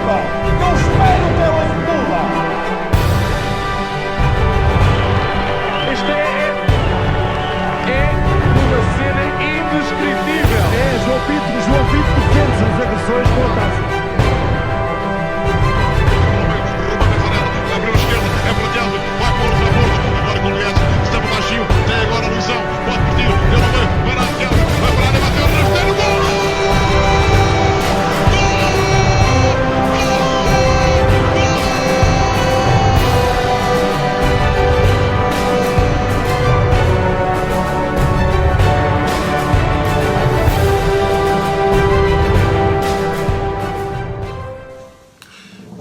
incrível! Eu espero que ela se muda! Isto é uma cena indescritível. É João Pinto defende as agressões com a taça. Abriu a esquerda, é prateado, vai Porto, agora com o Lias, está por baixinho, tem agora a lesão, pode partir, deu no meio, vai na área, vai para a área, bateu, rasteiro, gol!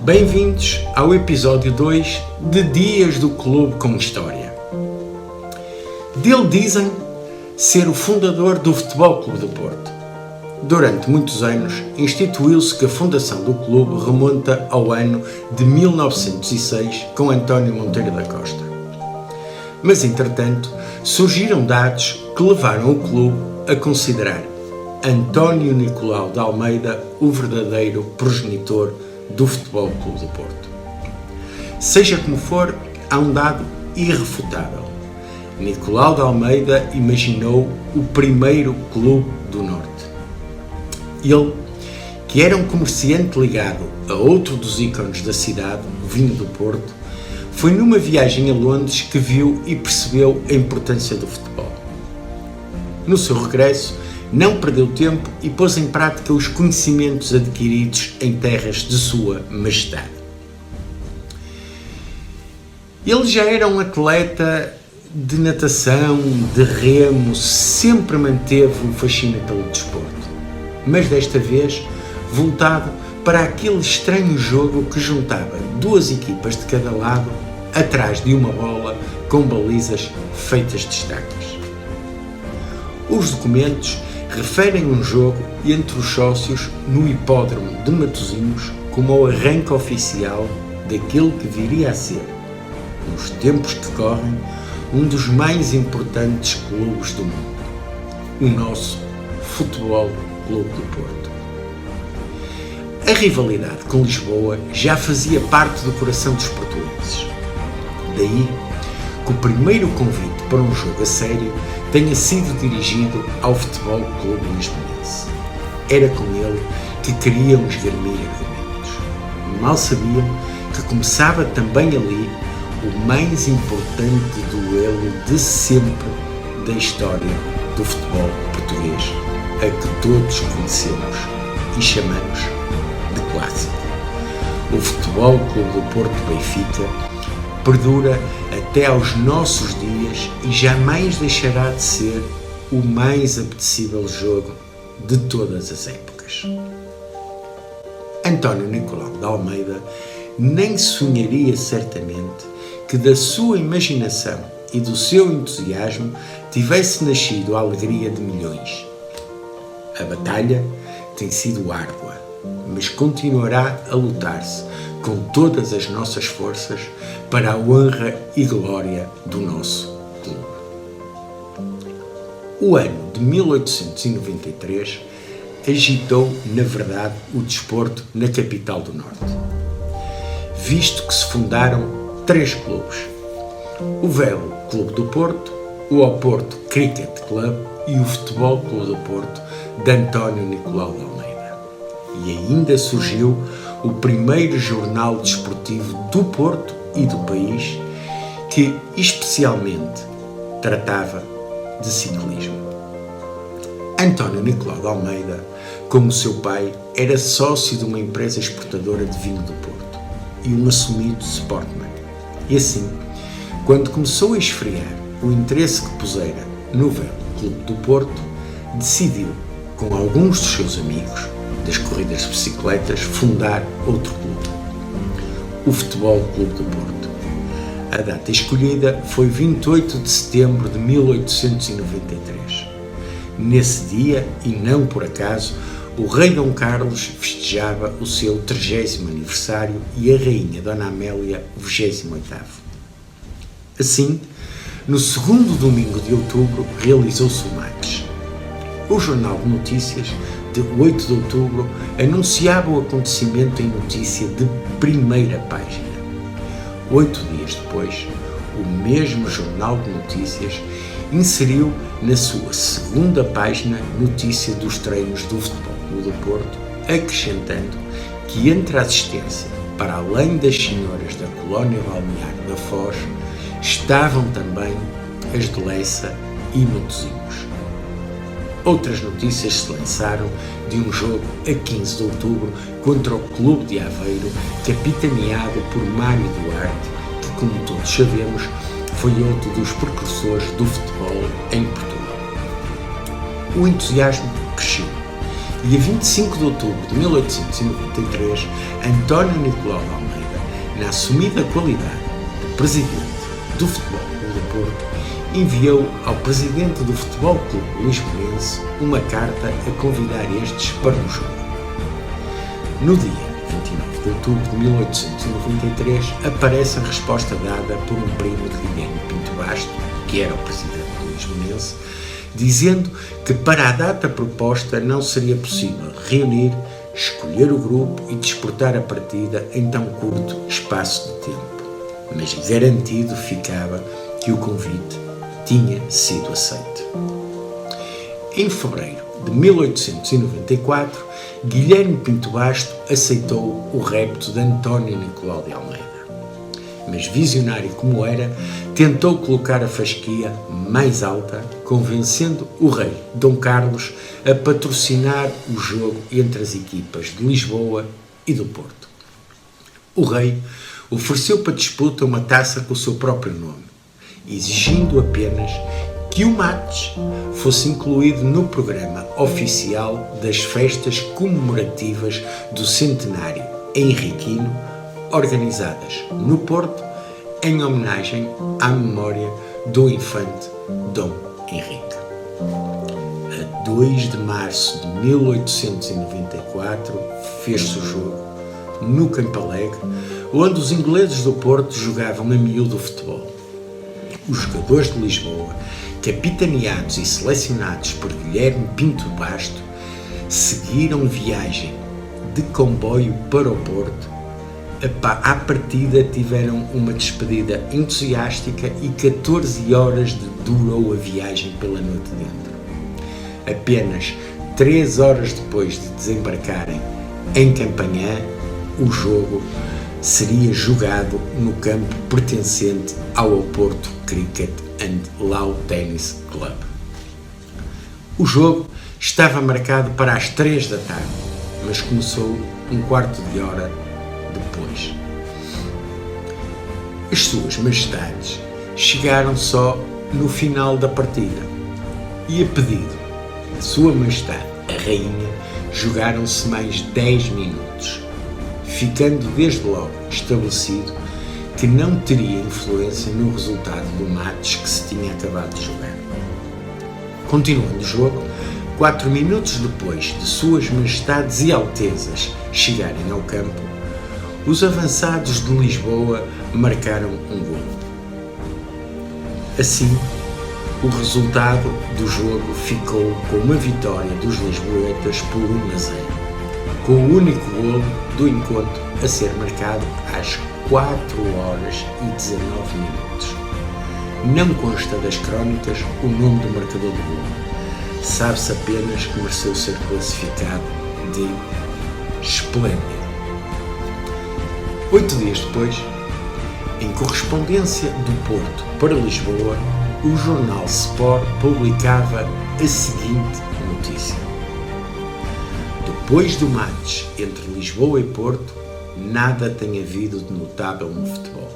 Bem-vindos ao episódio 2 de Dias do Clube com História. Dele dizem ser o fundador do Futebol Clube do Porto. Durante muitos anos, instituiu-se que a fundação do clube remonta ao ano de 1906 com António Monteiro da Costa. Mas, entretanto, surgiram dados que levaram o clube a considerar António Nicolau de Almeida o verdadeiro progenitor do Futebol Clube do Porto. Seja como for, há um dado irrefutável. Nicolau de Almeida imaginou o primeiro clube do Norte. Ele, que era um comerciante ligado a outro dos ícones da cidade, o vinho do Porto, foi numa viagem a Londres que viu e percebeu a importância do futebol. No seu regresso, não perdeu tempo e pôs em prática os conhecimentos adquiridos em terras de sua majestade. Ele já era um atleta de natação, de remo, sempre manteve um fascínio pelo desporto, mas desta vez voltado para aquele estranho jogo que juntava duas equipas de cada lado atrás de uma bola com balizas feitas de estacas. Os documentos referem um jogo entre os sócios no hipódromo de Matosinhos como o arranque oficial daquele que viria a ser, nos tempos que correm, um dos mais importantes clubes do mundo, o nosso Futebol Clube do Porto. A rivalidade com Lisboa já fazia parte do coração dos portugueses. Daí que o primeiro convite para um jogo a sério tenha sido dirigido ao Futebol Clube Lisboense. Era com ele que queriam esgrimir argumentos. Mal sabiam que começava também ali o mais importante duelo de sempre da história do futebol português, a que todos conhecemos e chamamos de clássico. O Futebol Clube do Porto Benfica perdura até aos nossos dias e jamais deixará de ser o mais apetecível jogo de todas as épocas. António Nicolau de Almeida nem sonharia certamente que da sua imaginação e do seu entusiasmo tivesse nascido a alegria de milhões. A batalha tem sido árdua, mas continuará a lutar-se com todas as nossas forças para a honra e glória do nosso clube. O ano de 1893 agitou, na verdade, o desporto na capital do Norte, visto que se fundaram 3 clubes: o Velo Clube do Porto, o Oporto Cricket Club e o Futebol Clube do Porto de António Nicolau de Almeida. E ainda surgiu o primeiro jornal desportivo do Porto e do país, que especialmente tratava de ciclismo. António Nicolau de Almeida, como seu pai, era sócio de uma empresa exportadora de vinho do Porto e um assumido sportman. E assim, quando começou a esfriar o interesse que pusera no Velo Clube do Porto, decidiu, com alguns dos seus amigos das corridas de bicicletas, fundar outro clube, o Futebol Clube do Porto. A data escolhida foi 28 de setembro de 1893. Nesse dia, e não por acaso, o rei Dom Carlos festejava o seu 30º aniversário e a rainha Dona Amélia o 28º. Assim, no segundo domingo de outubro, realizou-se o match. O Jornal de Notícias de 8 de outubro, anunciava o acontecimento em notícia de primeira página. 8 dias depois, o mesmo jornal de notícias inseriu na sua segunda página notícia dos treinos do Futebol Clube do Porto, acrescentando que entre a assistência, para além das senhoras da colónia balnear da Foz, estavam também as de Leça e Matosinhos. Outras notícias se lançaram de um jogo a 15 de outubro contra o Clube de Aveiro, capitaneado por Mário Duarte, que, como todos sabemos, foi outro dos precursores do futebol em Portugal. O entusiasmo cresceu e a 25 de outubro de 1893, António Nicolau de Almeida, na assumida qualidade de presidente do Futebol Clube do Porto, enviou ao presidente do Futebol Clube Lisboense uma carta a convidar estes para o jogo. No dia 29 de outubro de 1893, aparece a resposta dada por um primo de Guilherme Pinto Basto, que era o presidente do Lisboense, dizendo que para a data proposta não seria possível reunir, escolher o grupo e disputar a partida em tão curto espaço de tempo, mas garantido ficava que o convite tinha sido aceito. Em fevereiro de 1894, Guilherme Pinto Basto aceitou o repto de António Nicolau de Almeida, mas visionário como era, tentou colocar a fasquia mais alta, convencendo o rei Dom Carlos a patrocinar o jogo entre as equipas de Lisboa e do Porto. O rei ofereceu para disputa uma taça com o seu próprio nome, exigindo apenas que o match fosse incluído no programa oficial das festas comemorativas do centenário henriquino, organizadas no Porto em homenagem à memória do infante Dom Henrique. A 2 de março de 1894 fez-se o jogo no Campo Alegre, onde os ingleses do Porto jogavam a miúdo futebol. Os jogadores de Lisboa, capitaneados e selecionados por Guilherme Pinto Basto, seguiram viagem de comboio para o Porto. À partida tiveram uma despedida entusiástica e 14 horas durou a viagem pela noite dentro. Apenas 3 horas depois de desembarcarem em Campanhã, o jogo seria jogado no campo pertencente ao Oporto Cricket and Lawn Tennis Club. O jogo estava marcado para as 3 da tarde, mas começou um quarto de hora depois. As suas majestades chegaram só no final da partida e, a pedido da sua majestade, a rainha, jogaram-se mais 10 minutos, ficando desde logo estabelecido que não teria influência no resultado do match que se tinha acabado de jogar. Continuando o jogo, 4 minutos depois de suas majestades e altezas chegarem ao campo, os avançados de Lisboa marcaram um golo. Assim, o resultado do jogo ficou com uma vitória dos lisboetas por 1-0, com o único golo do encontro a ser marcado às 4 horas e 19 minutos. Não consta das crónicas o nome do marcador do golo. Sabe-se apenas que mereceu ser classificado de esplêndido. 8 dias depois, em correspondência do Porto para Lisboa, o jornal Sport publicava a seguinte notícia: depois do match entre Lisboa e Porto, nada tem havido de notável no futebol.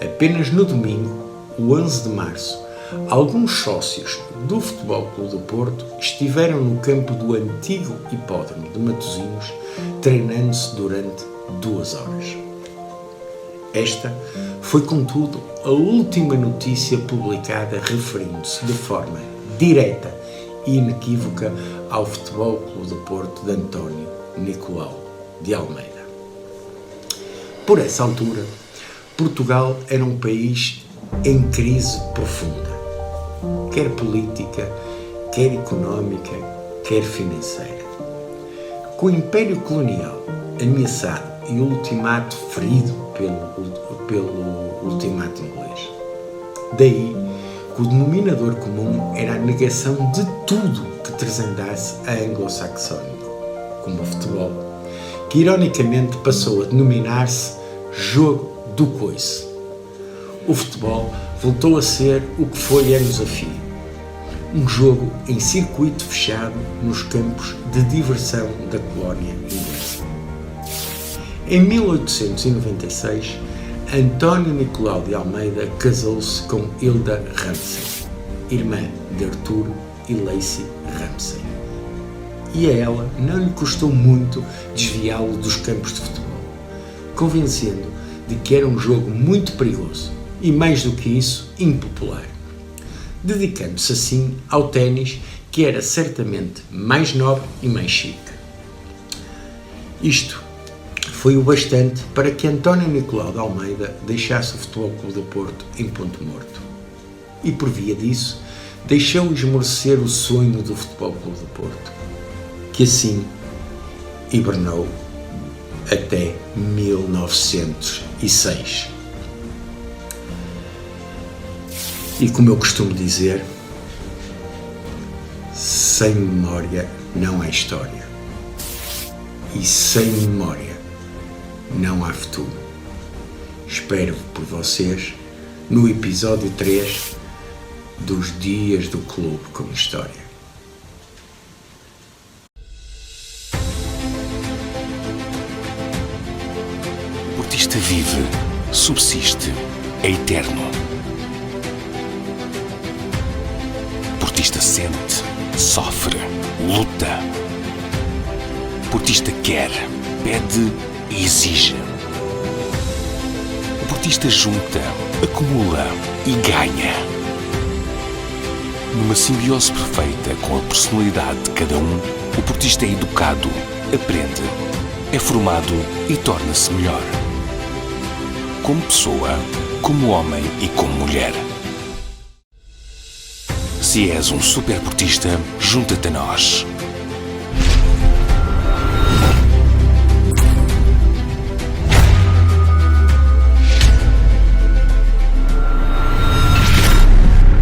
Apenas no domingo, o 11 de março, alguns sócios do Futebol Clube do Porto estiveram no campo do antigo hipódromo de Matosinhos, treinando-se durante 2 horas. Esta foi, contudo, a última notícia publicada referindo-se de forma direta e inequívoca ao Futebol Clube do Porto de António Nicolau de Almeida. Por essa altura, Portugal era um país em crise profunda, quer política, quer económica, quer financeira. Com o Império Colonial ameaçado e o ultimato ferido pelo ultimato inglês. Daí que o denominador comum era a negação de tudo que transcendasse a anglo-saxónico, como o futebol, que ironicamente passou a denominar-se jogo do coice. O futebol voltou a ser o que foi anos a fio, um jogo em circuito fechado nos campos de diversão da colónia inglesa. Em 1896, António Nicolau de Almeida casou-se com Hilda Ramsay, irmã de Arturo e Lacey Ramsay. E a ela não lhe custou muito desviá-lo dos campos de futebol, convencendo de que era um jogo muito perigoso e, mais do que isso, impopular, dedicando-se assim ao ténis, que era certamente mais nobre e mais chique. Isto foi o bastante para que António Nicolau de Almeida deixasse o Futebol Clube do Porto em ponto morto. E por via disso, deixou esmorecer o sonho do Futebol Clube do Porto, que assim hibernou até 1906. E como eu costumo dizer, sem memória não há história. E sem memória não há futuro. Espero por vocês no episódio 3 dos Dias do Clube com História. O portista vive, subsiste, é eterno. O portista sente, sofre, luta. O portista quer, pede e exige. O portista junta, acumula e ganha. Numa simbiose perfeita com a personalidade de cada um, o portista é educado, aprende, é formado e torna-se melhor. Como pessoa, como homem e como mulher. Se és um super portista, junta-te a nós.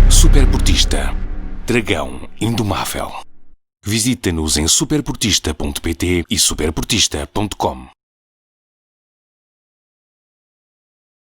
Superportista, dragão indomável. Visita-nos em superportista.pt e superportista.com.